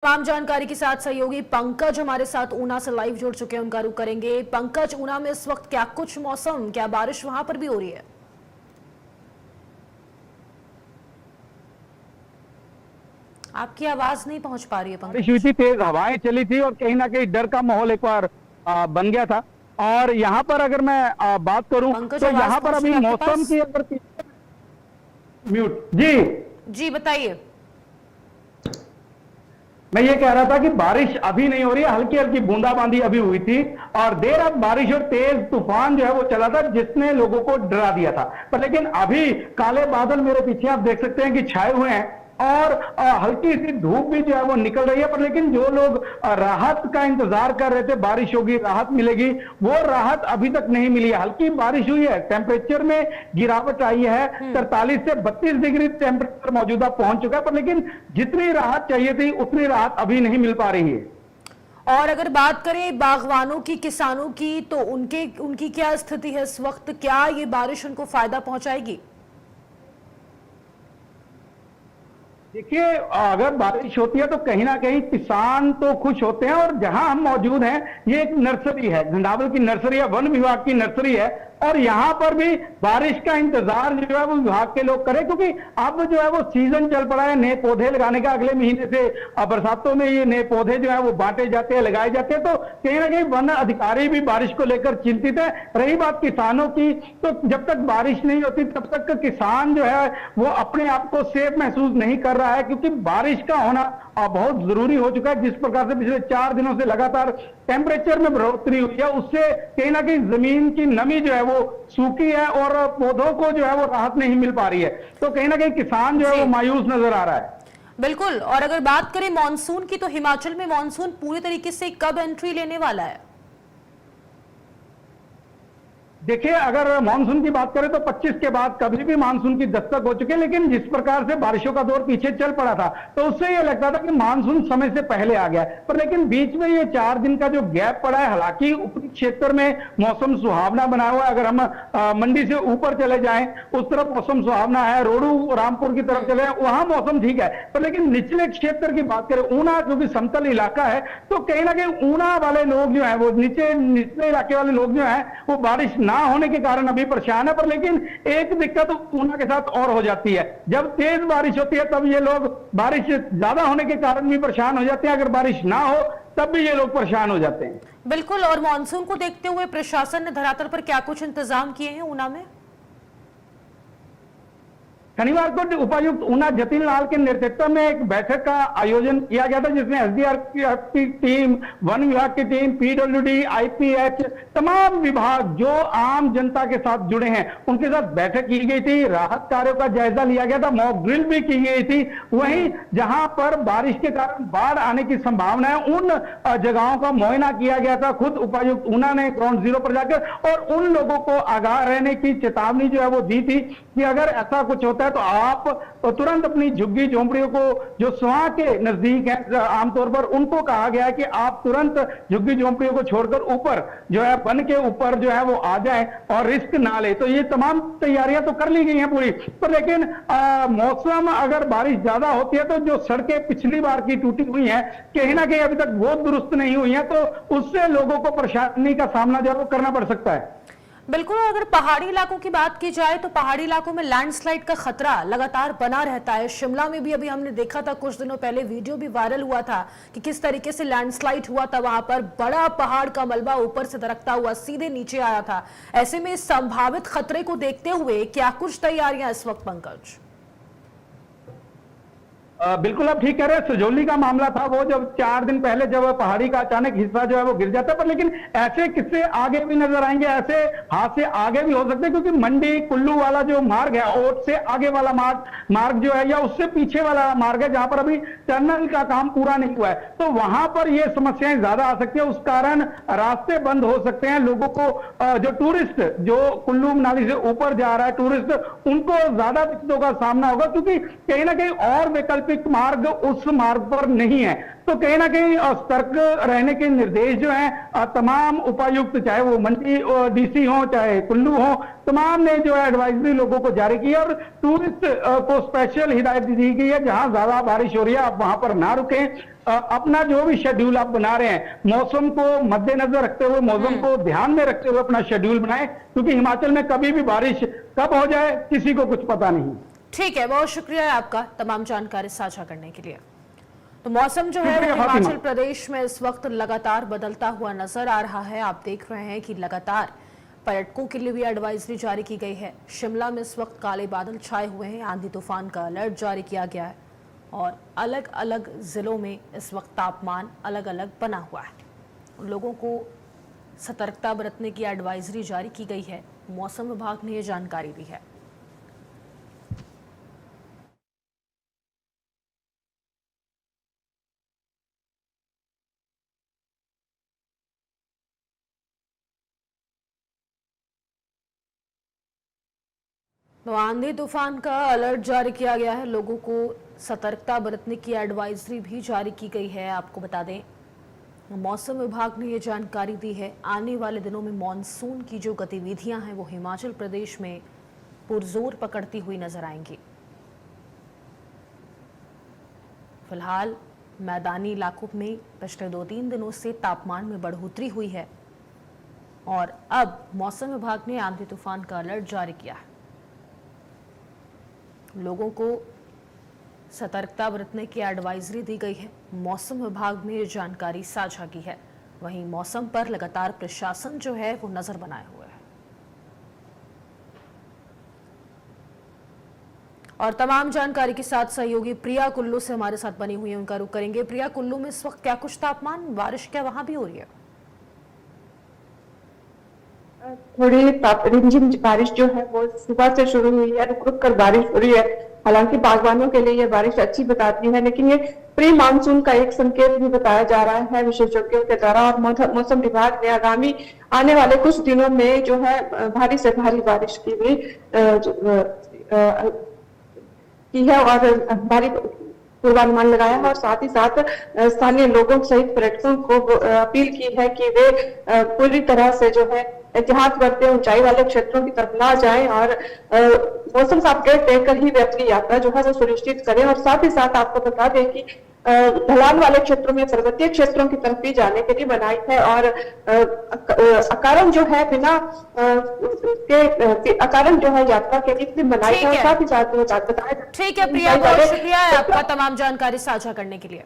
तमाम जानकारी के साथ सहयोगी पंकज हमारे साथ ऊना से लाइव जुड़ चुके हैं, उनका रुख करेंगे। पंकज, ऊना में इस वक्त क्या कुछ मौसम, क्या बारिश वहां पर भी हो रही है? आपकी आवाज नहीं पहुंच पा रही है बारिश हुई पंकज। थी, तेज हवाएं चली थी और कहीं ना कहीं डर का माहौल एक बार बन गया था। और यहाँ पर अगर मैं बात करूं पंकज, तो आवाज यहाँ पर पहुंच अभी रही है आपके मौसम पास? की अगर म्यूट जी, जी बताइए। मैं ये कह रहा था कि बारिश अभी नहीं हो रही है, हल्की हल्की बूंदाबांदी अभी हुई थी और देर रात बारिश और तेज तूफान जो है वो चला था, जिसने लोगों को डरा दिया था। पर लेकिन अभी काले बादल मेरे पीछे आप देख सकते हैं कि छाए हुए हैं और हल्की सी धूप भी जो है वो निकल रही है। पर लेकिन जो लोग राहत का इंतजार कर रहे थे, बारिश होगी राहत मिलेगी, वो राहत अभी तक नहीं मिली है। हल्की बारिश हुई है, टेम्परेचर में गिरावट आई है, 43 से 32 डिग्री टेम्परेचर मौजूदा पहुंच चुका है। पर लेकिन जितनी राहत चाहिए थी उतनी राहत अभी नहीं मिल पा रही है। और अगर बात करें बागवानों की, किसानों की, तो उनकी क्या स्थिति है इस वक्त? क्या ये बारिश उनको फायदा पहुंचाएगी? देखिए, अगर बारिश होती है तो कहीं ना कहीं किसान तो खुश होते हैं। और जहां हम मौजूद हैं, ये एक नर्सरी है, घंडावल की नर्सरी है, वन विभाग की नर्सरी है। और यहां पर भी बारिश का इंतजार जो है वो विभाग के लोग करें, क्योंकि अब जो है वो सीजन चल पड़ा है नए पौधे लगाने का। अगले महीने से बरसातों में ये नए पौधे जो है वो बांटे जाते हैं, लगाए जाते हैं। तो कहीं ना कहीं वन अधिकारी भी बारिश को लेकर चिंतित है। रही बात किसानों की, तो जब तक बारिश नहीं होती तब तक किसान जो है वो अपने आप को सेफ महसूस नहीं कर रहा है, क्योंकि बारिश का होना बहुत जरूरी हो चुका है। जिस प्रकार से पिछले 4 दिनों से लगातार टेम्परेचर में बढ़ोतरी हुई है, उससे कहीं ना कहीं जमीन की नमी जो है वो सूखी है और पौधों को जो है वो राहत नहीं मिल पा रही है। तो कहीं ना कहीं किसान जो है वो मायूस नजर आ रहा है। बिल्कुल। और अगर बात करें मॉनसून की, तो हिमाचल में मॉनसून पूरी तरीके से कब एंट्री लेने वाला है? देखिए, अगर मानसून की बात करें तो 25 के बाद कभी भी मानसून की दस्तक हो चुकी है। लेकिन जिस प्रकार से बारिशों का दौर पीछे चल पड़ा था, तो उससे यह लगता था कि मानसून समय से पहले आ गया है। पर लेकिन बीच में ये 4 दिन का जो गैप पड़ा है, हालांकि ऊपरी क्षेत्र में मौसम सुहावना बना हुआ है। अगर हम मंडी से ऊपर चले जाएं, उस तरफ मौसम सुहावना है, रोडू रामपुर की तरफ चले वहां मौसम ठीक है। पर लेकिन निचले क्षेत्र की बात करें, ऊना जो कि समतल इलाका है, तो कहीं ना कहीं ऊना वाले लोग जो है वो निचले इलाके वाले लोग जो है वो बारिश ना होने के कारण अभी परेशान है। पर लेकिन एक दिक्कत ऊना के साथ और हो जाती है, जब तेज बारिश होती है तब ये लोग बारिश ज्यादा होने के कारण भी परेशान हो जाते हैं, अगर बारिश ना हो तब भी ये लोग परेशान हो जाते हैं। बिल्कुल। और मॉनसून को देखते हुए प्रशासन ने धरातल पर क्या कुछ इंतजाम किए हैं ऊना में? शनिवार को उपायुक्त ऊना जतिन लाल के नेतृत्व में एक बैठक का आयोजन किया गया था, जिसमें एसडीआरएफ की टीम, वन विभाग की टीम, पीडब्ल्यूडी, आईपीएच, तमाम विभाग जो आम जनता के साथ जुड़े हैं उनके साथ बैठक की गई थी। राहत कार्यों का जायजा लिया गया था, मॉक ड्रिल भी की गई थी। वहीं जहां पर बारिश के कारण बाढ़ आने की संभावना है, उन जगहों का मुआयना किया गया था। खुद उपायुक्त ऊना ने ग्राउंड जीरो पर जाकर और उन लोगों को आगाह रहने की चेतावनी जो है वो दी थी कि अगर ऐसा कुछ होता है तो आप तुरंत अपनी झुग्गी झोंपड़ियों को, जो स्वां के नजदीक है आमतौर पर, उनको कहा गया है कि आप तुरंत झुग्गी झोंपड़ियों को छोड़कर ऊपर जो है वन के ऊपर जो है वो आ जाएं और रिस्क ना ले। तो ये तमाम तैयारियां तो कर ली गई हैं पूरी। पर लेकिन मौसम अगर बारिश ज्यादा होती है तो जो सड़कें पिछली बार की टूटी हुई हैं कहीं ना कहीं अभी तक वो दुरुस्त नहीं हुई हैं, तो उससे लोगों को परेशानी का सामना जो है वो करना पड़ सकता है। बिल्कुल। अगर पहाड़ी इलाकों की बात की जाए तो पहाड़ी इलाकों में लैंडस्लाइड का खतरा लगातार बना रहता है। शिमला में भी अभी हमने देखा था, कुछ दिनों पहले वीडियो भी वायरल हुआ था कि किस तरीके से लैंडस्लाइड हुआ था। वहां पर बड़ा पहाड़ का मलबा ऊपर से दरकता हुआ सीधे नीचे आया था। ऐसे में संभावित खतरे को देखते हुए क्या कुछ तैयारियां इस वक्त, पंकज? बिल्कुल आप ठीक कह रहे हैं। सजौली का मामला था वो, जब 4 दिन पहले जब पहाड़ी का अचानक हिस्सा जो है वो गिर जाता है। पर लेकिन ऐसे किस्से आगे भी नजर आएंगे, ऐसे हादसे आगे भी हो सकते हैं, क्योंकि मंडी कुल्लू वाला जो मार्ग है, ओट से आगे वाला मार्ग जो है या उससे पीछे वाला मार्ग है, जहां पर अभी टनल का काम पूरा नहीं हुआ है, तो वहां पर ये समस्याएं ज्यादा आ सकती है। उस कारण रास्ते बंद हो सकते हैं। लोगों को जो टूरिस्ट जो कुल्लू मनाली से ऊपर जा रहा है टूरिस्ट, उनको ज्यादा दिक्कतों का सामना होगा, क्योंकि कहीं ना कहीं और वैकल्पिक मार्ग उस मार्ग पर नहीं है। तो कहीं ना कहीं सतर्क रहने के निर्देश जो हैं तमाम उपायुक्त, चाहे वो मंडी डीसी हो चाहे कुल्लू हो, तमाम ने जो है एडवाइजरी लोगों को जारी की है। और टूरिस्ट को स्पेशल हिदायत दी गई है, जहां ज्यादा बारिश हो रही है आप वहां पर ना रुकें। अपना जो भी शेड्यूल आप बना रहे हैं, मौसम को मद्देनजर रखते हुए, मौसम को ध्यान में रखते हुए अपना शेड्यूल बनाएं, क्योंकि हिमाचल में कभी भी बारिश कब हो जाए किसी को कुछ पता नहीं। ठीक है, बहुत शुक्रिया है आपका तमाम जानकारी साझा करने के लिए। तो मौसम जो है वो शुक्रिया हिमाचल फातिमा। प्रदेश में इस वक्त लगातार बदलता हुआ नजर आ रहा है। आप देख रहे हैं कि लगातार पर्यटकों के लिए भी एडवाइजरी जारी की गई है। शिमला में इस वक्त काले बादल छाए हुए हैं, आंधी तूफान का अलर्ट जारी किया गया है और अलग अलग जिलों में इस वक्त तापमान अलग अलग बना हुआ है। लोगों को सतर्कता बरतने की एडवाइजरी जारी की गई है। मौसम विभाग ने यह जानकारी दी है। तो आंधी तूफान का अलर्ट जारी किया गया है। लोगों को सतर्कता बरतने की एडवाइजरी भी जारी की गई है। आपको बता दें, मौसम विभाग ने ये जानकारी दी है, आने वाले दिनों में मॉनसून की जो गतिविधियां हैं वो हिमाचल प्रदेश में पुरजोर पकड़ती हुई नजर आएंगी। फिलहाल मैदानी इलाकों में पिछले 2-3 दिनों से तापमान में बढ़ोतरी हुई है और अब मौसम विभाग ने आंधी तूफान का अलर्ट जारी किया है। लोगों को सतर्कता बरतने की एडवाइजरी दी गई है। मौसम विभाग ने ये जानकारी साझा की है। वहीं मौसम पर लगातार प्रशासन जो है वो नजर बनाए हुए है और तमाम जानकारी के साथ सहयोगी प्रिया कुल्लू से हमारे साथ बनी हुई है, उनका रुख करेंगे। प्रिया, कुल्लू में इस वक्त क्या कुछ तापमान, बारिश क्या वहां भी हो रही है? थोड़ी रिमझिम बारिश जो है वो सुबह से शुरू हुई है, रुक रुक कर बारिश हो रही है। हालांकि बागवानों के लिए ये बारिश अच्छी बताती है, लेकिन ये प्री मानसून का एक संकेत भी बताया जा रहा है विशेषज्ञों के द्वारा। और मौसम विभाग ने आगामी आने वाले कुछ दिनों में जो है भारी से भारी बारिश की भी की है और भारी पूर्वानुमान लगाया है और साथ ही साथ स्थानीय लोगों सहित पर्यटकों को अपील की है कि वे पूरी तरह से जो है एहतियात करते ऊंचाई वाले क्षेत्रों की तरफ ना जाएं और मौसम साफ देखकर ही वे अपनी यात्रा जो है वो सुनिश्चित करें। और साथ ही साथ आपको बता दें कि ढलान वाले क्षेत्रों में, पर्वतीय क्षेत्रों की तरफ भी जाने के लिए मनाही है और अकारण जो है बिना अकारण जो है यात्रा के लिए मनाही है और साथ ही साथ बताया। ठीक है प्रिया, बहुत शुक्रिया है आपका तमाम जानकारी साझा करने के लिए।